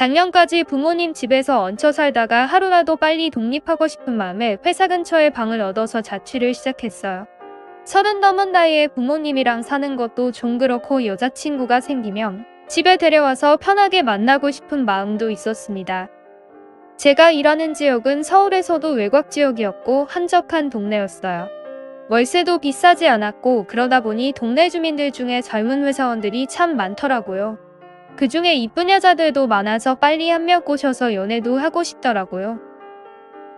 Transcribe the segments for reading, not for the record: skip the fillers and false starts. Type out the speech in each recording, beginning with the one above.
작년까지 부모님 집에서 얹혀 살다가 하루라도 빨리 독립하고 싶은 마음에 회사 근처에 방을 얻어서 자취를 시작했어요. 30 넘은 나이에 부모님이랑 사는 것도 좀 그렇고 여자친구가 생기면 집에 데려와서 편하게 만나고 싶은 마음도 있었습니다. 제가 일하는 지역은 서울에서도 외곽 지역이었고 한적한 동네였어요. 월세도 비싸지 않았고 그러다 보니 동네 주민들 중에 젊은 회사원들이 참 많더라고요. 그중에 이쁜 여자들도 많아서 빨리 한 명 꼬셔서 연애도 하고 싶더라고요.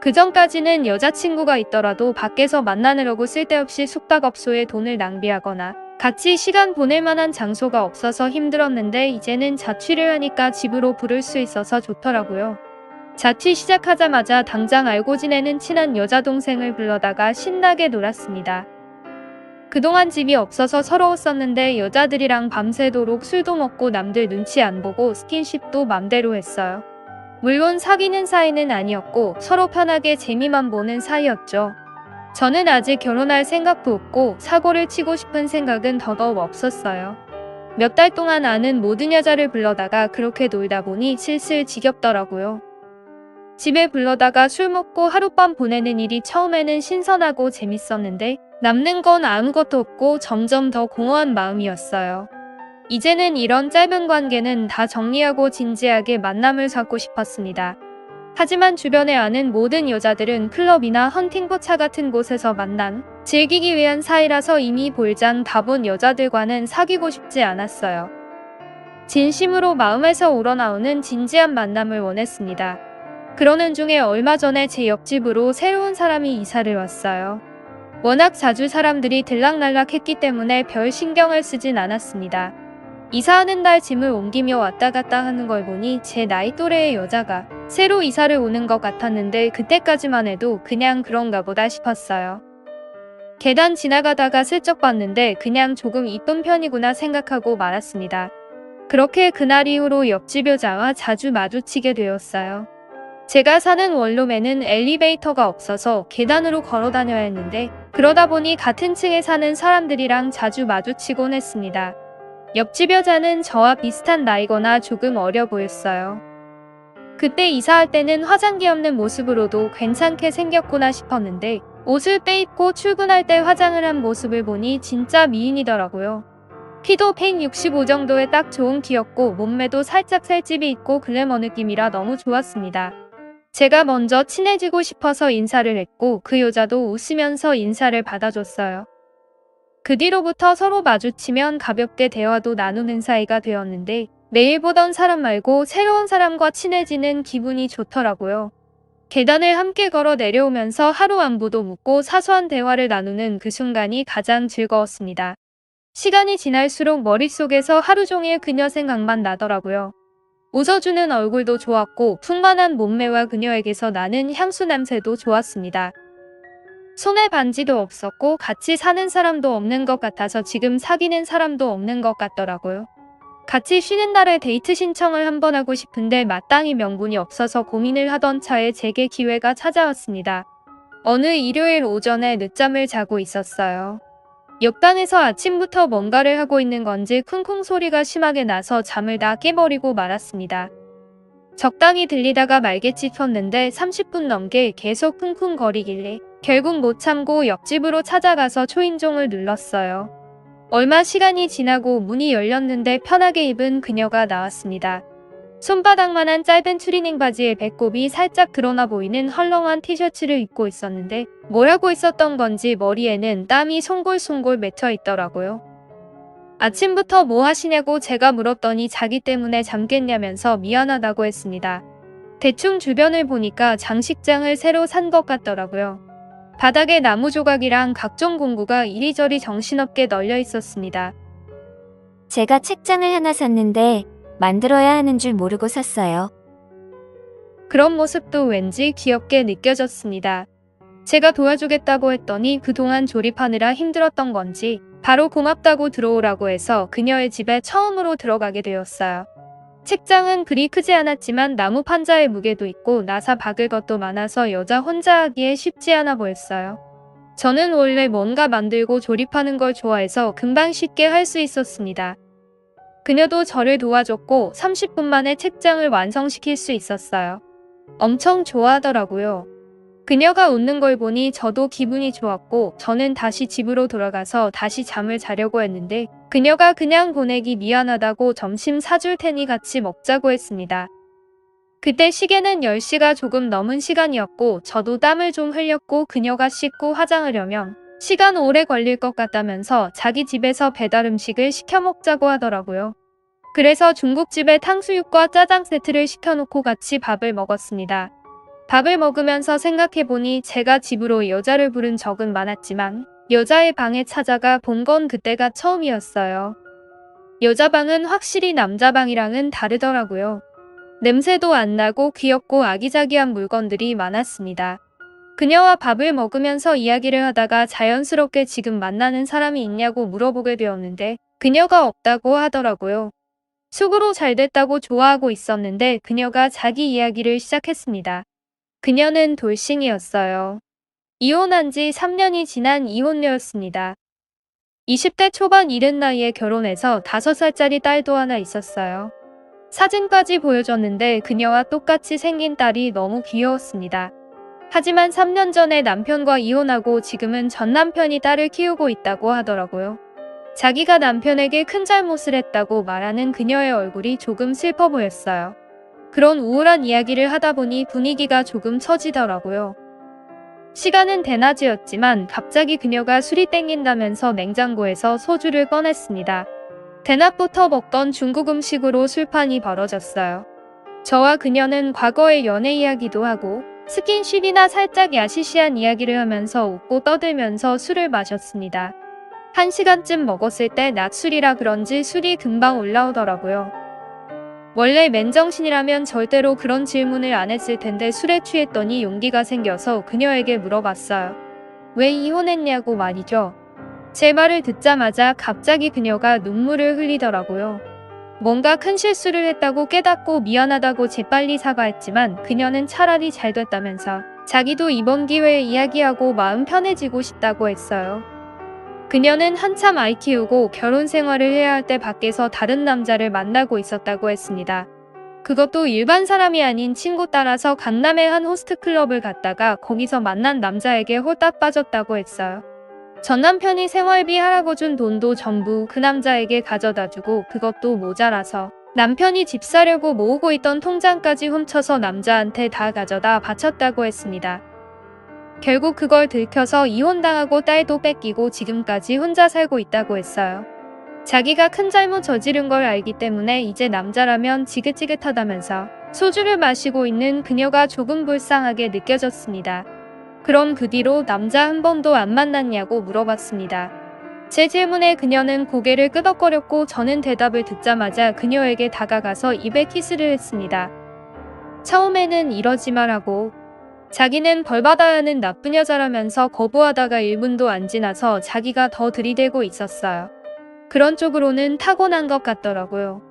그전까지는 여자친구가 있더라도 밖에서 만나느라고 쓸데없이 숙박업소에 돈을 낭비하거나 같이 시간 보낼 만한 장소가 없어서 힘들었는데 이제는 자취를 하니까 집으로 부를 수 있어서 좋더라고요. 자취 시작하자마자 당장 알고 지내는 친한 여자동생을 불러다가 신나게 놀았습니다. 그동안 집이 없어서 서러웠었는데 여자들이랑 밤새도록 술도 먹고 남들 눈치 안 보고 스킨십도 맘대로 했어요. 물론 사귀는 사이는 아니었고 서로 편하게 재미만 보는 사이였죠. 저는 아직 결혼할 생각도 없고 사고를 치고 싶은 생각은 더더욱 없었어요. 몇 달 동안 아는 모든 여자를 불러다가 그렇게 놀다 보니 슬슬 지겹더라고요. 집에 불러다가 술 먹고 하룻밤 보내는 일이 처음에는 신선하고 재밌었는데 남는 건 아무것도 없고 점점 더 공허한 마음이었어요. 이제는 이런 짧은 관계는 다 정리하고 진지하게 만남을 갖고 싶었습니다. 하지만 주변에 아는 모든 여자들은 클럽이나 헌팅포차 같은 곳에서 만남, 즐기기 위한 사이라서 이미 볼장 다 본 여자들과는 사귀고 싶지 않았어요. 진심으로 마음에서 우러나오는 진지한 만남을 원했습니다. 그러는 중에 얼마 전에 제 옆집으로 새로운 사람이 이사를 왔어요. 워낙 자주 사람들이 들락날락했기 때문에 별 신경을 쓰진 않았습니다. 이사하는 날 짐을 옮기며 왔다 갔다 하는 걸 보니 제 나이 또래의 여자가 새로 이사를 오는 것 같았는데 그때까지만 해도 그냥 그런가 보다 싶었어요. 계단 지나가다가 슬쩍 봤는데 그냥 조금 이쁜 편이구나 생각하고 말았습니다. 그렇게 그날 이후로 옆집 여자와 자주 마주치게 되었어요. 제가 사는 원룸에는 엘리베이터가 없어서 계단으로 걸어 다녀야 했는데 그러다 보니 같은 층에 사는 사람들이랑 자주 마주치곤 했습니다. 옆집 여자는 저와 비슷한 나이거나 조금 어려 보였어요. 그때 이사할 때는 화장기 없는 모습으로도 괜찮게 생겼구나 싶었는데 옷을 빼입고 출근할 때 화장을 한 모습을 보니 진짜 미인이더라고요. 키도 165 정도에 딱 좋은 키였고 몸매도 살짝 살집이 있고 글래머 느낌이라 너무 좋았습니다. 제가 먼저 친해지고 싶어서 인사를 했고 그 여자도 웃으면서 인사를 받아줬어요. 그 뒤로부터 서로 마주치면 가볍게 대화도 나누는 사이가 되었는데 매일 보던 사람 말고 새로운 사람과 친해지는 기분이 좋더라고요. 계단을 함께 걸어 내려오면서 하루 안부도 묻고 사소한 대화를 나누는 그 순간이 가장 즐거웠습니다. 시간이 지날수록 머릿속에서 하루 종일 그녀 생각만 나더라고요. 웃어주는 얼굴도 좋았고 풍만한 몸매와 그녀에게서 나는 향수 냄새도 좋았습니다. 손에 반지도 없었고 같이 사는 사람도 없는 것 같아서 지금 사귀는 사람도 없는 것 같더라고요. 같이 쉬는 날에 데이트 신청을 한번 하고 싶은데 마땅히 명분이 없어서 고민을 하던 차에 제게 기회가 찾아왔습니다. 어느 일요일 오전에 늦잠을 자고 있었어요. 옆방에서 아침부터 뭔가를 하고 있는 건지 쿵쿵 소리가 심하게 나서 잠을 다 깨버리고 말았습니다. 적당히 들리다가 말겠지 켰는데 30분 넘게 계속 쿵쿵거리길래 결국 못 참고 옆집으로 찾아가서 초인종을 눌렀어요. 얼마 시간이 지나고 문이 열렸는데 편하게 입은 그녀가 나왔습니다. 손바닥만한 짧은 추리닝 바지에 배꼽이 살짝 드러나 보이는 헐렁한 티셔츠를 입고 있었는데 뭘 하고 있었던 건지 머리에는 땀이 송골송골 맺혀 있더라고요. 아침부터 뭐 하시냐고 제가 물었더니 자기 때문에 잠겠냐면서 미안하다고 했습니다. 대충 주변을 보니까 장식장을 새로 산 것 같더라고요. 바닥에 나무 조각이랑 각종 공구가 이리저리 정신없게 널려 있었습니다. 제가 책장을 하나 샀는데 만들어야 하는 줄 모르고 샀어요. 그런 모습도 왠지 귀엽게 느껴졌습니다. 제가 도와주겠다고 했더니 그동안 조립하느라 힘들었던 건지 바로 고맙다고 들어오라고 해서 그녀의 집에 처음으로 들어가게 되었어요. 책장은 그리 크지 않았지만 나무 판자의 무게도 있고 나사 박을 것도 많아서 여자 혼자 하기에 쉽지 않아 보였어요. 저는 원래 뭔가 만들고 조립하는 걸 좋아해서 금방 쉽게 할 수 있었습니다. 그녀도 저를 도와줬고 30분 만에 책장을 완성시킬 수 있었어요. 엄청 좋아하더라고요. 그녀가 웃는 걸 보니 저도 기분이 좋았고 저는 다시 집으로 돌아가서 다시 잠을 자려고 했는데 그녀가 그냥 보내기 미안하다고 점심 사줄 테니 같이 먹자고 했습니다. 그때 시계는 10시가 조금 넘은 시간이었고 저도 땀을 좀 흘렸고 그녀가 씻고 화장하려면 시간 오래 걸릴 것 같다면서 자기 집에서 배달 음식을 시켜 먹자고 하더라고요. 그래서 중국집에 탕수육과 짜장 세트를 시켜놓고 같이 밥을 먹었습니다. 밥을 먹으면서 생각해보니 제가 집으로 여자를 부른 적은 많았지만 여자의 방에 찾아가 본 건 그때가 처음이었어요. 여자 방은 확실히 남자 방이랑은 다르더라고요. 냄새도 안 나고 귀엽고 아기자기한 물건들이 많았습니다. 그녀와 밥을 먹으면서 이야기를 하다가 자연스럽게 지금 만나는 사람이 있냐고 물어보게 되었는데 그녀가 없다고 하더라고요. 속으로 잘 됐다고 좋아하고 있었는데 그녀가 자기 이야기를 시작했습니다. 그녀는 돌싱이었어요. 이혼한 지 3년이 지난 이혼녀였습니다. 20대 초반 이른 나이에 결혼해서 5살짜리 딸도 하나 있었어요. 사진까지 보여줬는데 그녀와 똑같이 생긴 딸이 너무 귀여웠습니다. 하지만 3년 전에 남편과 이혼하고 지금은 전 남편이 딸을 키우고 있다고 하더라고요. 자기가 남편에게 큰 잘못을 했다고 말하는 그녀의 얼굴이 조금 슬퍼 보였어요. 그런 우울한 이야기를 하다 보니 분위기가 조금 처지더라고요. 시간은 대낮이었지만 갑자기 그녀가 술이 땡긴다면서 냉장고에서 소주를 꺼냈습니다. 대낮부터 먹던 중국 음식으로 술판이 벌어졌어요. 저와 그녀는 과거의 연애 이야기도 하고 스킨십이나 살짝 야시시한 이야기를 하면서 웃고 떠들면서 술을 마셨습니다. 1시간쯤 먹었을 때 낮술이라 그런지 술이 금방 올라오더라고요. 원래 맨정신이라면 절대로 그런 질문을 안 했을 텐데 술에 취했더니 용기가 생겨서 그녀에게 물어봤어요. 왜 이혼했냐고 말이죠. 제 말을 듣자마자 갑자기 그녀가 눈물을 흘리더라고요. 뭔가 큰 실수를 했다고 깨닫고 미안하다고 재빨리 사과했지만 그녀는 차라리 잘 됐다면서 자기도 이번 기회에 이야기하고 마음 편해지고 싶다고 했어요. 그녀는 한참 아이 키우고 결혼 생활을 해야 할 때 밖에서 다른 남자를 만나고 있었다고 했습니다. 그것도 일반 사람이 아닌 친구 따라서 강남의 한 호스트클럽을 갔다가 거기서 만난 남자에게 홀딱 빠졌다고 했어요. 전 남편이 생활비 하라고 준 돈도 전부 그 남자에게 가져다주고 그것도 모자라서 남편이 집 사려고 모으고 있던 통장까지 훔쳐서 남자한테 다 가져다 바쳤다고 했습니다. 결국 그걸 들켜서 이혼당하고 딸도 뺏기고 지금까지 혼자 살고 있다고 했어요. 자기가 큰 잘못 저지른 걸 알기 때문에 이제 남자라면 지긋지긋하다면서 소주를 마시고 있는 그녀가 조금 불쌍하게 느껴졌습니다. 그럼 그 뒤로 남자 한 번도 안 만났냐고 물어봤습니다. 제 질문에 그녀는 고개를 끄덕거렸고 저는 대답을 듣자마자 그녀에게 다가가서 입에 키스를 했습니다. 처음에는 이러지 말라고. 자기는 벌받아야 하는 나쁜 여자라면서 거부하다가 1분도 안 지나서 자기가 더 들이대고 있었어요. 그런 쪽으로는 타고난 것 같더라고요.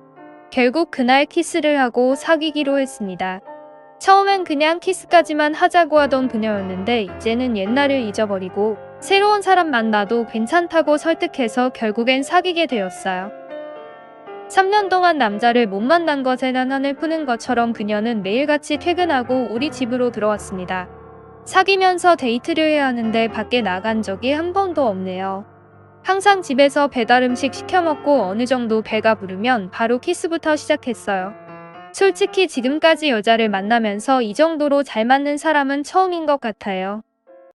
결국 그날 키스를 하고 사귀기로 했습니다. 처음엔 그냥 키스까지만 하자고 하던 그녀였는데 이제는 옛날을 잊어버리고 새로운 사람 만나도 괜찮다고 설득해서 결국엔 사귀게 되었어요. 3년 동안 남자를 못 만난 것에 난한을 푸는 것처럼 그녀는 매일같이 퇴근하고 우리 집으로 들어왔습니다. 사귀면서 데이트를 해야 하는데 밖에 나간 적이 한 번도 없네요. 항상 집에서 배달 음식 시켜 먹고 어느 정도 배가 부르면 바로 키스부터 시작했어요. 솔직히 지금까지 여자를 만나면서 이 정도로 잘 맞는 사람은 처음인 것 같아요.